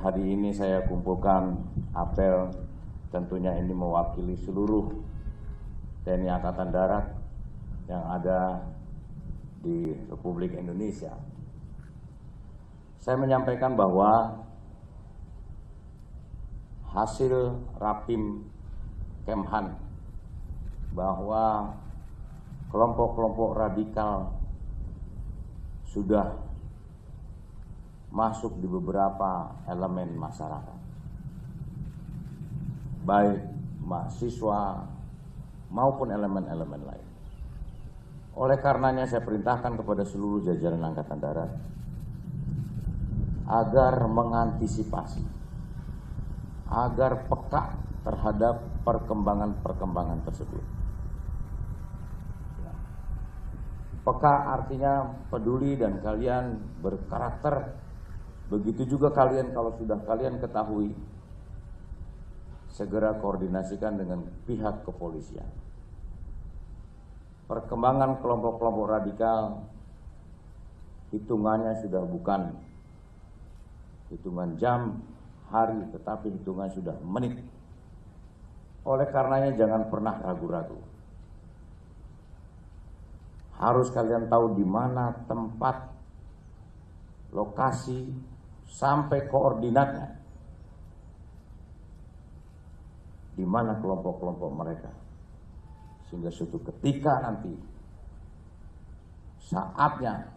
hari ini saya kumpulkan apel, tentunya ini mewakili seluruh TNI Angkatan Darat yang ada di Republik Indonesia. Saya menyampaikan bahwa hasil Rapim Kemhan bahwa kelompok-kelompok radikal sudah masuk di beberapa elemen masyarakat, baik mahasiswa maupun elemen-elemen lain. Oleh karenanya saya perintahkan kepada seluruh jajaran Angkatan Darat agar mengantisipasi, agar peka terhadap perkembangan-perkembangan tersebut. Peka artinya peduli dan kalian berkarakter. Begitu juga kalian kalau sudah kalian ketahui, segera koordinasikan dengan pihak kepolisian. Perkembangan kelompok-kelompok radikal hitungannya sudah bukan hitungan jam, hari, tetapi hitungan sudah menit. Oleh karenanya jangan pernah ragu-ragu. Harus kalian tahu di mana tempat, lokasi, sampai koordinatnya. Di mana kelompok-kelompok mereka. Sehingga suatu ketika nanti, saatnya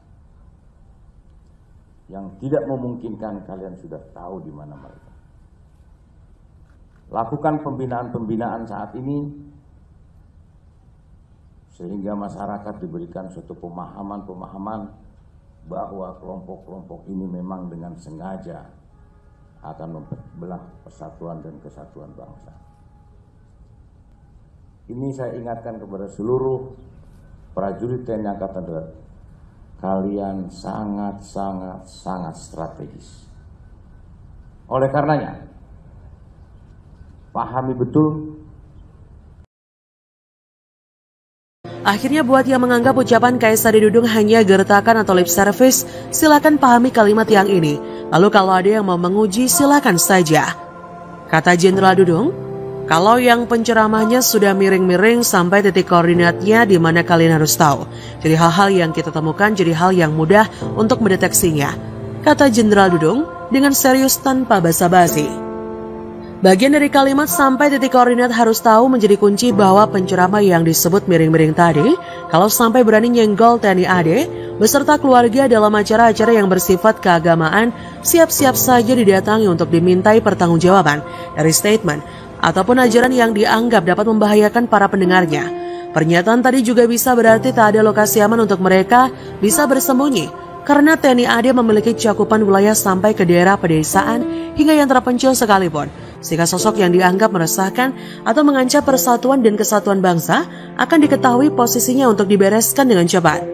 yang tidak memungkinkan kalian sudah tahu di mana mereka. Lakukan pembinaan-pembinaan saat ini sehingga masyarakat diberikan suatu pemahaman-pemahaman bahwa kelompok-kelompok ini memang dengan sengaja akan membelah persatuan dan kesatuan bangsa. Ini saya ingatkan kepada seluruh prajurit TNI Angkatan Darat. Kalian sangat strategis. Oleh karenanya, pahami betul. Akhirnya buat yang menganggap ucapan KSAD Dudung hanya gertakan atau lip service, silakan pahami kalimat yang ini. Lalu kalau ada yang mau menguji, silakan saja. Kata Jenderal Dudung, kalau yang penceramahnya sudah miring-miring sampai titik koordinatnya di mana kalian harus tahu. Jadi hal-hal yang kita temukan jadi hal yang mudah untuk mendeteksinya. Kata Jenderal Dudung dengan serius tanpa basa-basi. Bagian dari kalimat sampai titik koordinat harus tahu menjadi kunci bahwa penceramah yang disebut miring-miring tadi, kalau sampai berani nyenggol TNI AD, beserta keluarga dalam acara-acara yang bersifat keagamaan, siap-siap saja didatangi untuk dimintai pertanggungjawaban dari statement ataupun ajaran yang dianggap dapat membahayakan para pendengarnya. Pernyataan tadi juga bisa berarti tak ada lokasi aman untuk mereka bisa bersembunyi, karena TNI AD memiliki cakupan wilayah sampai ke daerah pedesaan hingga yang terpencil sekalipun. Sehingga sosok yang dianggap meresahkan atau mengancam persatuan dan kesatuan bangsa akan diketahui posisinya untuk dibereskan dengan cepat.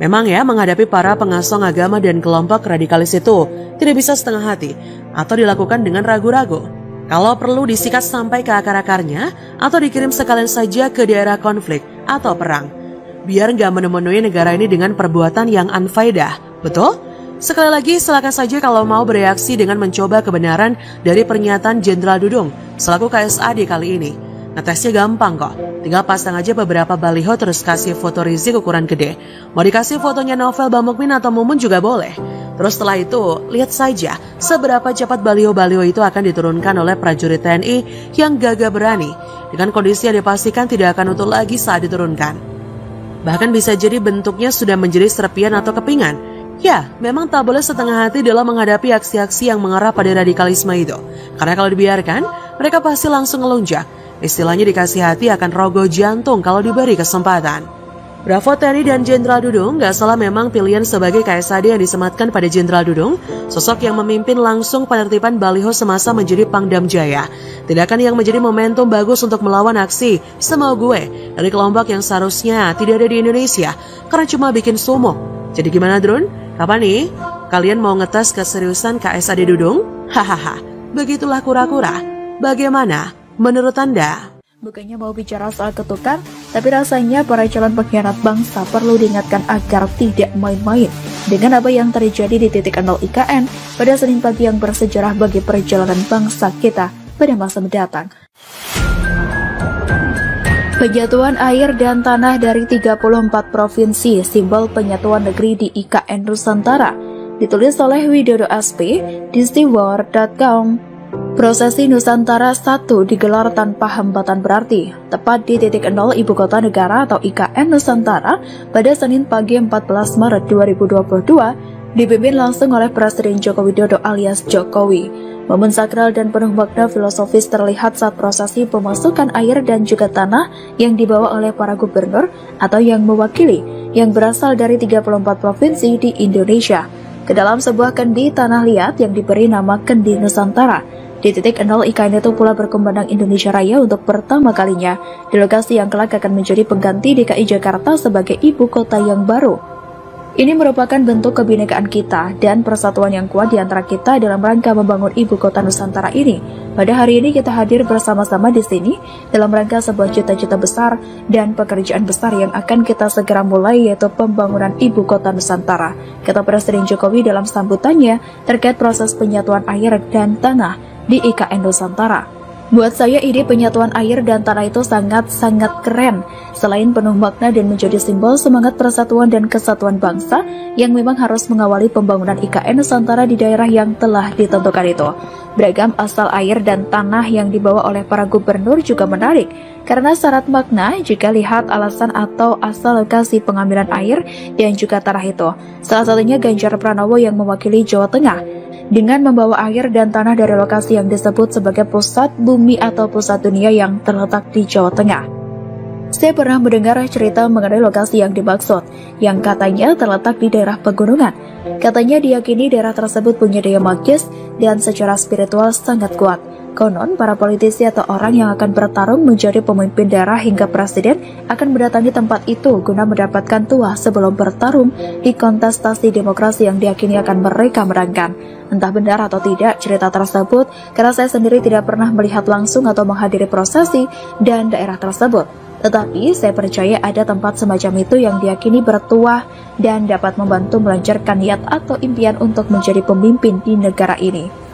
Memang ya, menghadapi para pengasong agama dan kelompok radikalis itu tidak bisa setengah hati atau dilakukan dengan ragu-ragu. Kalau perlu disikat sampai ke akar-akarnya atau dikirim sekalian saja ke daerah konflik atau perang. Biar nggak menemui negara ini dengan perbuatan yang unfaedah, betul? Sekali lagi, silakan saja kalau mau bereaksi dengan mencoba kebenaran dari pernyataan Jenderal Dudung selaku KSAD kali ini. Ngetesnya gampang kok, tinggal pasang aja beberapa baliho terus kasih foto Rizik ukuran gede. Mau dikasih fotonya Novel, Bamukmin atau Mumun juga boleh. Terus setelah itu, lihat saja seberapa cepat baliho-baliho itu akan diturunkan oleh prajurit TNI yang gagah berani dengan kondisi yang dipastikan tidak akan utuh lagi saat diturunkan. Bahkan bisa jadi bentuknya sudah menjadi serpian atau kepingan. Ya, memang tak boleh setengah hati dalam menghadapi aksi-aksi yang mengarah pada radikalisme itu. Karena kalau dibiarkan, mereka pasti langsung ngelunjak. Istilahnya dikasih hati akan rogoh jantung kalau diberi kesempatan. Bravo TNI dan Jenderal Dudung, gak salah memang pilihan sebagai KSAD yang disematkan pada Jenderal Dudung, sosok yang memimpin langsung penertiban baliho semasa menjadi Pangdam Jaya. Tindakan yang menjadi momentum bagus untuk melawan aksi semau gue dari kelompok yang seharusnya tidak ada di Indonesia karena cuma bikin sumo. Jadi gimana Drun? Kapan nih kalian mau ngetes keseriusan KSAD Dudung? Hahaha, begitulah kura-kura. Bagaimana menurut Anda? Bukannya mau bicara soal ketukan, tapi rasanya para calon pengkhianat bangsa perlu diingatkan agar tidak main-main. dengan apa yang terjadi di titik nol IKN pada Senin pagi yang bersejarah bagi perjalanan bangsa kita pada masa mendatang. Penyatuan air dan tanah dari 34 provinsi, simbol penyatuan negeri di IKN Nusantara, ditulis oleh Widodo SP di stiwar.com. Prosesi Nusantara 1 digelar tanpa hambatan berarti, tepat di titik nol Ibu Kota Negara atau IKN Nusantara pada Senin pagi 14 Maret 2022, dipimpin langsung oleh Presiden Joko Widodo alias Jokowi. Momen sakral dan penuh makna filosofis terlihat saat prosesi pemasukan air dan juga tanah yang dibawa oleh para gubernur atau yang mewakili yang berasal dari 34 provinsi di Indonesia ke dalam sebuah kendi tanah liat yang diberi nama Kendi Nusantara. Di titik nol IKN itu pula berkumandang Indonesia Raya untuk pertama kalinya di lokasi yang kelak akan menjadi pengganti DKI Jakarta sebagai ibu kota yang baru. Ini merupakan bentuk kebinekaan kita dan persatuan yang kuat di antara kita dalam rangka membangun ibu kota Nusantara ini. Pada hari ini kita hadir bersama-sama di sini dalam rangka sebuah cita-cita besar dan pekerjaan besar yang akan kita segera mulai, yaitu pembangunan ibu kota Nusantara, kata Presiden Jokowi dalam sambutannya terkait proses penyatuan air dan tanah di IKN Nusantara. Buat saya ide penyatuan air dan tanah itu sangat-sangat keren. Selain penuh makna dan menjadi simbol semangat persatuan dan kesatuan bangsa yang memang harus mengawali pembangunan IKN Nusantara di daerah yang telah ditentukan itu. Beragam asal air dan tanah yang dibawa oleh para gubernur juga menarik karena syarat makna jika lihat alasan atau asal lokasi pengambilan air dan juga tanah itu. Salah satunya Ganjar Pranowo yang mewakili Jawa Tengah dengan membawa air dan tanah dari lokasi yang disebut sebagai pusat bumi atau pusat dunia yang terletak di Jawa Tengah. Saya pernah mendengar cerita mengenai lokasi yang dimaksud, yang katanya terletak di daerah pegunungan. Katanya diyakini daerah tersebut punya daya magis dan secara spiritual sangat kuat. Konon, para politisi atau orang yang akan bertarung menjadi pemimpin daerah hingga presiden akan mendatangi tempat itu guna mendapatkan tuah sebelum bertarung di kontestasi demokrasi yang diyakini akan mereka menangkan. Entah benar atau tidak cerita tersebut, karena saya sendiri tidak pernah melihat langsung atau menghadiri prosesi dan daerah tersebut. Tetapi saya percaya ada tempat semacam itu yang diyakini bertuah dan dapat membantu melancarkan niat atau impian untuk menjadi pemimpin di negara ini.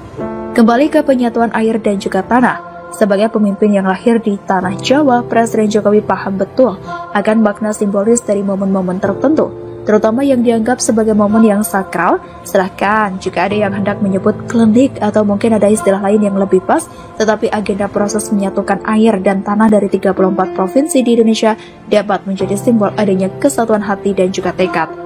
Kembali ke penyatuan air dan juga tanah. Sebagai pemimpin yang lahir di tanah Jawa, Presiden Jokowi paham betul akan makna simbolis dari momen-momen tertentu, terutama yang dianggap sebagai momen yang sakral. Silahkan jika ada yang hendak menyebut klinik atau mungkin ada istilah lain yang lebih pas, tetapi agenda proses menyatukan air dan tanah dari 34 provinsi di Indonesia dapat menjadi simbol adanya kesatuan hati dan juga tekad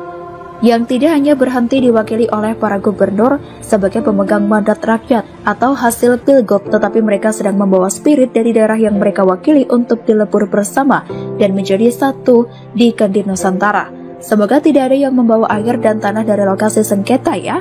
yang tidak hanya berhenti diwakili oleh para gubernur sebagai pemegang mandat rakyat atau hasil pilgub, tetapi mereka sedang membawa spirit dari daerah yang mereka wakili untuk dilebur bersama dan menjadi satu di Kendi Nusantara. Semoga tidak ada yang membawa air dan tanah dari lokasi sengketa ya.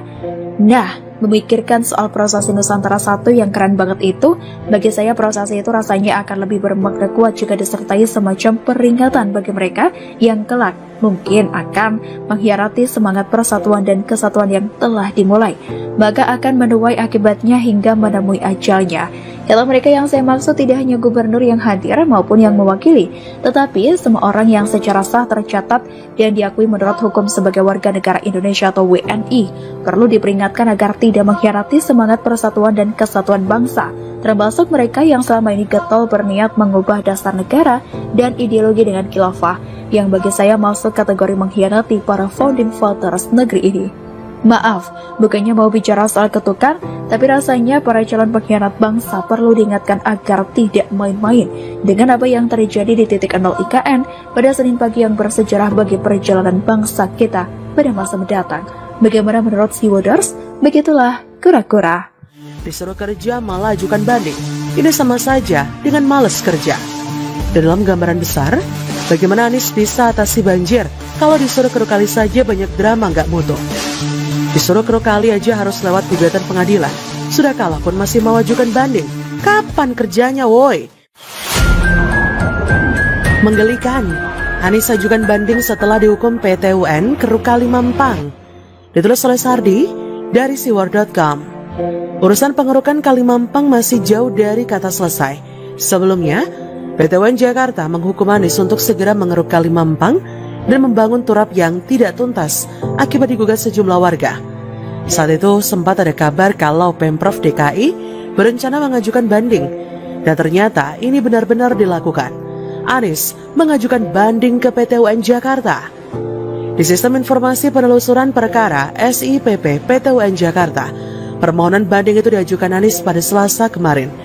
Nah, memikirkan soal prosesi Nusantara 1 yang keren banget itu, bagi saya prosesi itu rasanya akan lebih bermakna kuat jika disertai semacam peringatan bagi mereka yang kelak mungkin akan mengkhianati semangat persatuan dan kesatuan yang telah dimulai, maka akan menuai akibatnya hingga menemui ajalnya. Kata mereka yang saya maksud tidak hanya gubernur yang hadir maupun yang mewakili, tetapi semua orang yang secara sah tercatat dan diakui menurut hukum sebagai warga negara Indonesia atau WNI perlu diperingatkan agar tidak mengkhianati semangat persatuan dan kesatuan bangsa, termasuk mereka yang selama ini getol berniat mengubah dasar negara dan ideologi dengan khilafah, yang bagi saya masuk kategori mengkhianati para founding fathers negeri ini. Maaf, bukannya mau bicara soal ketukan, tapi rasanya para calon pengkhianat bangsa perlu diingatkan agar tidak main-main dengan apa yang terjadi di titik nol IKN pada Senin pagi yang bersejarah bagi perjalanan bangsa kita pada masa mendatang. Bagaimana menurut Seawaders? Begitulah kura-kura. Disuruh kerja malah ajukan banding. Ini sama saja dengan malas kerja. Dalam gambaran besar, bagaimana Anies bisa atasi banjir kalau disuruh keruh kali saja banyak drama nggak mutu? Disuruh keruh kali aja harus lewat gugatan pengadilan. Sudah kalah pun masih mau ajukan banding. Kapan kerjanya woi? Menggelikan, Anies ajukan banding setelah dihukum PT UN keruh kali Mampang. Ditulis oleh Sardi dari siwar.com. Urusan pengerukan Kali Mampang masih jauh dari kata selesai. Sebelumnya, PT UN Jakarta menghukum Anies untuk segera mengeruk Kali Mampang dan membangun turap yang tidak tuntas akibat digugat sejumlah warga. Saat itu sempat ada kabar kalau Pemprov DKI berencana mengajukan banding, dan ternyata ini benar-benar dilakukan. Anies mengajukan banding ke PT UN Jakarta. Di Sistem Informasi Penelusuran Perkara SIPP PT UN Jakarta, permohonan banding itu diajukan Anies pada Selasa kemarin.